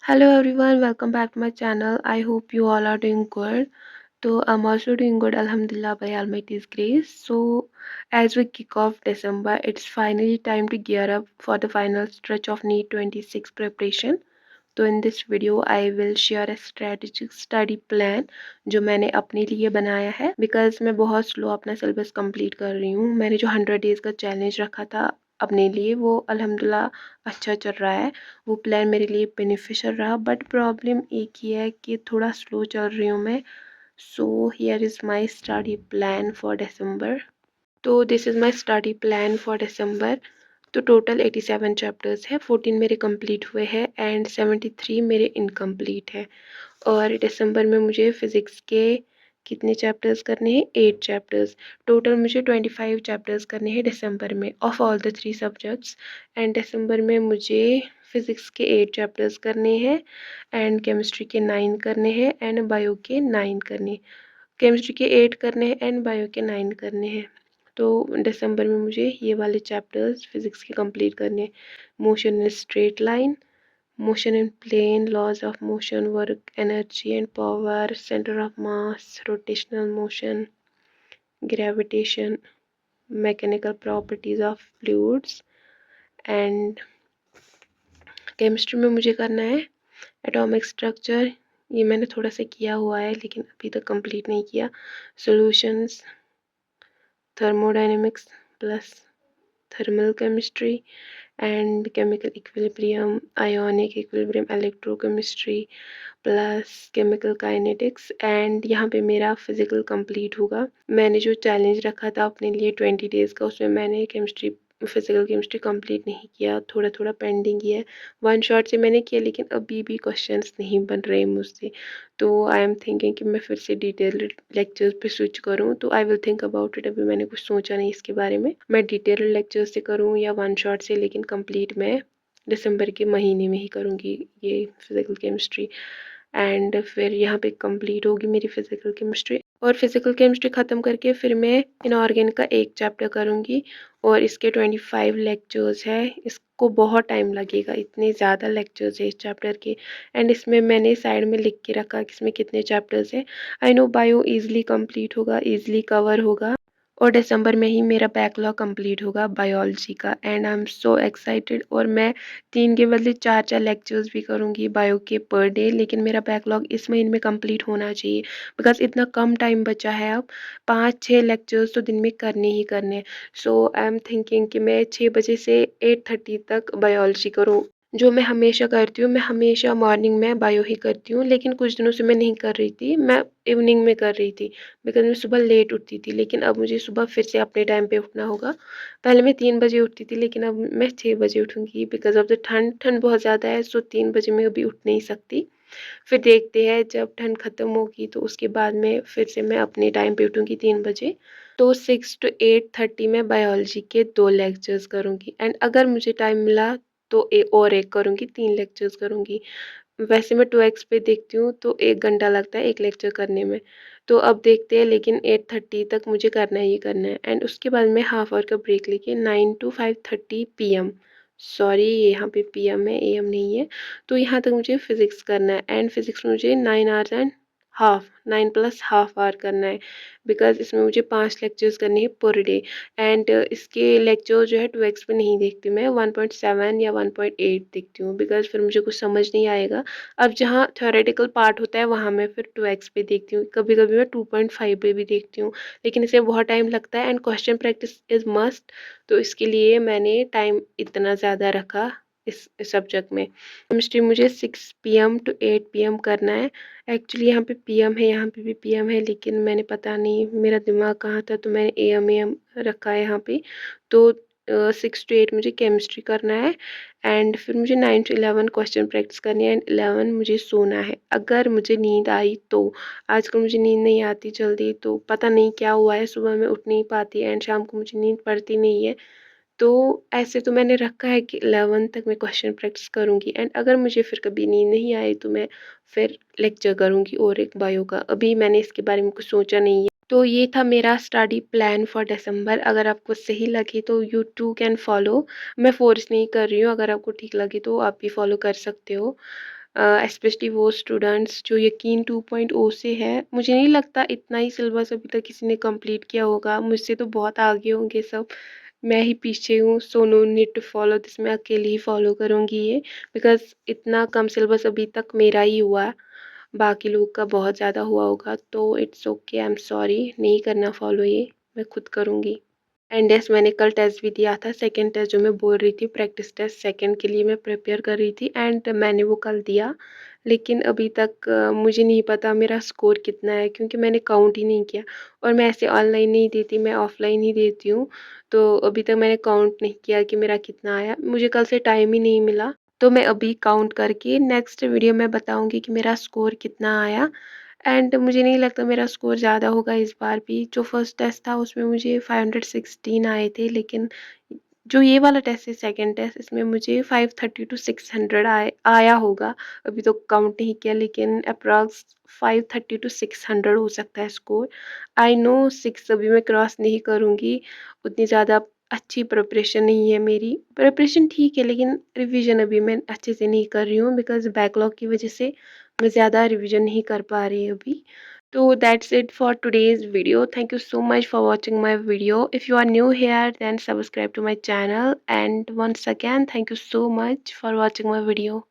Hello everyone, welcome back to my channel. I hope you all are doing good. So I'm also doing good, Alhamdulillah, by Almighty's grace. So as we kick off December, it's finally time to gear up for the final stretch of NEET 26 preparation. तो in this video I will share a strategic study plan जो मैंने अपने लिए बनाया है because मैं बहुत slow अपना सिलेबस कंप्लीट कर रही हूँ। मैंने जो 100 डेज का चैलेंज रखा था अपने लिए वो अल्हम्दुलिल्लाह अच्छा चल रहा है। वो प्लान मेरे लिए बेनिफिशियल रहा बट प्रॉब्लम एक ही है कि थोड़ा स्लो चल रही हूँ मैं। So here is my study plan for December. तो this is my study plan for December. तो टोटल 87 चैप्टर्स है, 14 मेरे कंप्लीट हुए हैं एंड 73 मेरे इनकम्प्लीट है। और दिसंबर में मुझे फ़िज़िक्स के कितने चैप्टर्स करने हैं? 8 चैप्टर्स। टोटल मुझे 25 चैप्टर्स करने हैं दिसंबर में of all the 3 subjects. And दिसंबर में मुझे फ़िज़िक्स के 8 चैप्टर्स करने हैं एंड केमिस्ट्री के 9 करने हैं एंड बायो के 9 करने। केमिस्ट्री के 8 करने हैं एंड बायो के 9 करने हैं। तो दिसंबर में मुझे ये वाले चैप्टर्स फिज़िक्स के कंप्लीट करने हैं। Motion in straight line, motion in plane, laws of motion, work, energy and power, centre of mass, rotational motion, gravitation, mechanical properties of fluids. And chemistry में मुझे करना है एटॉमिक स्ट्रक्चर, ये मैंने थोड़ा सा किया हुआ है लेकिन अभी तक कंप्लीट नहीं किया। Solutions, thermodynamics plus thermal chemistry and chemical equilibrium, ionic equilibrium, electrochemistry plus chemical kinetics. And यहाँ पे मेरा फिजिकल कंप्लीट होगा। मैंने जो चैलेंज रखा था अपने लिए 20 डेज़ का, उसमें मैंने केमिस्ट्री फिजिकल केमिस्ट्री कंप्लीट नहीं किया, थोड़ा थोड़ा पेंडिंग ही है। वन शॉट से मैंने किया लेकिन अभी भी क्वेश्चंस नहीं बन रहे मुझसे। तो आई एम थिंकिंग कि मैं फिर से डिटेल लेक्चर्स पे स्विच करूँ। तो I will think about it, अभी मैंने कुछ सोचा नहीं इसके बारे में, मैं डिटेल लेक्चर्स से करूँ या वन शॉट से, लेकिन कंप्लीट मैं दिसंबर के महीने में ही करूँगी ये फिजिकल केमिस्ट्री। एंड फिर यहाँ पे कंप्लीट होगी मेरी फिजिकल केमिस्ट्री। और फिजिकल केमिस्ट्री ख़त्म करके फिर मैं इनऑर्गेनिक का एक चैप्टर करूँगी और इसके 25 लेक्चर्स है। इसको बहुत टाइम लगेगा, इतने ज़्यादा लेक्चर्स है इस चैप्टर के। एंड इसमें मैंने साइड में लिख के रखा कि इसमें कितने चैप्टर्स है। I know bio easily complete होगा, ईजिली कवर होगा और दिसंबर में ही मेरा बैकलॉग कंप्लीट होगा बायोलॉजी का। And I am so excited. और मैं 3 के बदले 4 लेक्चर्स भी करूँगी बायो के पर डे, लेकिन मेरा बैकलॉग इस महीने में कंप्लीट होना चाहिए बिकॉज इतना कम टाइम बचा है। अब 5-6 लेक्चर्स तो दिन में करने ही करने। सो आई एम थिंकिंग कि मैं 6 बजे से 8:30 तक बायोलॉजी करूँ। जो मैं हमेशा करती हूँ, मैं हमेशा मॉर्निंग में बायो ही करती हूँ, लेकिन कुछ दिनों से मैं नहीं कर रही थी, मैं इवनिंग में कर रही थी बिकॉज मैं सुबह लेट उठती थी। लेकिन अब मुझे सुबह फिर से अपने टाइम पे उठना होगा। पहले मैं 3 बजे उठती थी लेकिन अब मैं 6 बजे उठूँगी बिकॉज ऑफ द ठंड। ठंड बहुत ज़्यादा है, सो 3 बजे मैं अभी उठ नहीं सकती। फिर देखते हैं जब ठंड ख़त्म होगी तो उसके बाद में फिर से मैं अपने टाइम पे उठूँगी 3 बजे। तो 6 to 8:30 में बायोलॉजी के 2 लेक्चर्स करूँगी एंड अगर मुझे टाइम मिला तो और एक करूँगी, 3 लेक्चर्स करूँगी। वैसे मैं 2x पे देखती हूँ तो 1 घंटा लगता है एक लेक्चर करने में। तो अब देखते हैं, लेकिन 8:30 तक मुझे करना ही करना है। एंड उसके बाद मैं हाफ आवर का ब्रेक लेके 9 to 5:30 पीएम, सॉरी यहाँ पे पीएम है, एएम नहीं है। तो यहाँ तक मुझे फिज़िक्स करना है एंड फिज़िक्स में मुझे 9 hours and half, 9 plus half hour करना है बिकॉज इसमें मुझे 5 लेक्चर्स करने हैं पर डे। एंड इसके लेक्चर जो है 2x पे नहीं देखती मैं, 1.7 या 1.8 देखती हूँ बिकॉज फिर मुझे कुछ समझ नहीं आएगा। अब जहाँ थ्योरेटिकल पार्ट होता है वहाँ मैं फिर 2x पे देखती हूँ, कभी कभी मैं 2.5 पे भी देखती हूँ, लेकिन इसे बहुत टाइम लगता है and question practice is must. तो इसके लिए मैंने टाइम इतना ज़्यादा रखा इस सब्जेक्ट में। केमिस्ट्री मुझे 6 पीएम to 8 पीएम करना है। एक्चुअली यहाँ पे पीएम है, यहाँ पे भी पीएम है, लेकिन मैंने पता नहीं मेरा दिमाग कहाँ था तो मैंने एएम रखा है यहाँ पे। तो 6 to 8 मुझे केमिस्ट्री करना है एंड फिर मुझे 9 to 11 क्वेश्चन प्रैक्टिस करनी है एंड 11 मुझे सोना है। अगर मुझे नींद आई तो, आजकल मुझे नींद नहीं आती जल्दी, तो पता नहीं क्या हुआ है, सुबह मैं उठ नहीं पाती एंड शाम को मुझे नींद पड़ती नहीं है। तो ऐसे तो मैंने रखा है कि 11 तक मैं क्वेश्चन प्रैक्टिस करूँगी एंड अगर मुझे फिर कभी नींद नहीं आई तो मैं फिर लेक्चर करूँगी और एक बायो का। अभी मैंने इसके बारे में कुछ सोचा नहीं है। तो ये था मेरा स्टडी प्लान फॉर दिसंबर। अगर आपको सही लगी तो यू टू कैन फॉलो। मैं फोर्स नहीं कर रही हूँ, अगर आपको ठीक लगी तो आप भी फॉलो कर सकते हो। स्पेशली वो स्टूडेंट्स जो यकीन 2.0 से है। मुझे नहीं लगता इतना ही सिलेबस अभी तक किसी ने कंप्लीट किया होगा, मुझसे तो बहुत आगे होंगे सब। मैं ही पीछे हूँ, so no need to follow this, मैं अकेले ही फॉलो करूँगी ये, बिकॉज़ इतना कम सिलेबस अभी तक मेरा ही हुआ है, बाकी लोग का बहुत ज़्यादा हुआ होगा। तो it's okay, I am sorry, नहीं करना फॉलो ये, मैं खुद करूँगी। एंड यस, मैंने कल टेस्ट भी दिया था, सेकंड टेस्ट जो मैं बोल रही थी, प्रैक्टिस टेस्ट सेकंड के लिए मैं प्रिपेयर कर रही थी एंड मैंने वो कल दिया। लेकिन अभी तक मुझे नहीं पता मेरा स्कोर कितना है, क्योंकि मैंने काउंट ही नहीं किया। और मैं ऐसे ऑनलाइन नहीं देती, मैं ऑफलाइन ही देती हूँ। तो अभी तक मैंने काउंट नहीं किया कि मेरा कितना आया, मुझे कल से टाइम ही नहीं मिला। तो मैं अभी काउंट करके नेक्स्ट वीडियो में बताऊंगी कि मेरा स्कोर कितना आया। एंड मुझे नहीं लगता मेरा स्कोर ज़्यादा होगा इस बार भी। जो फर्स्ट टेस्ट था उसमें मुझे 516 आए थे, लेकिन जो ये वाला टेस्ट है सेकंड टेस्ट, इसमें मुझे 530 टू 600 आया होगा। अभी तो काउंट नहीं किया, लेकिन अप्रॉक्स 530 टू 600 हो सकता है स्कोर। आई नो 6 अभी मैं क्रॉस नहीं करूँगी, उतनी ज़्यादा अच्छी प्रिपरेशन नहीं है मेरी। प्रिपरेशन ठीक है, लेकिन रिवीजन अभी मैं अच्छे से नहीं कर रही हूँ, बिकॉज़ बैकलॉग की वजह से मैं ज़्यादा रिवीजन नहीं कर पा रही अभी। So that's it for today's video. Thank you so much for watching my video. If you are new here, then subscribe to my channel. And once again, thank you so much for watching my video.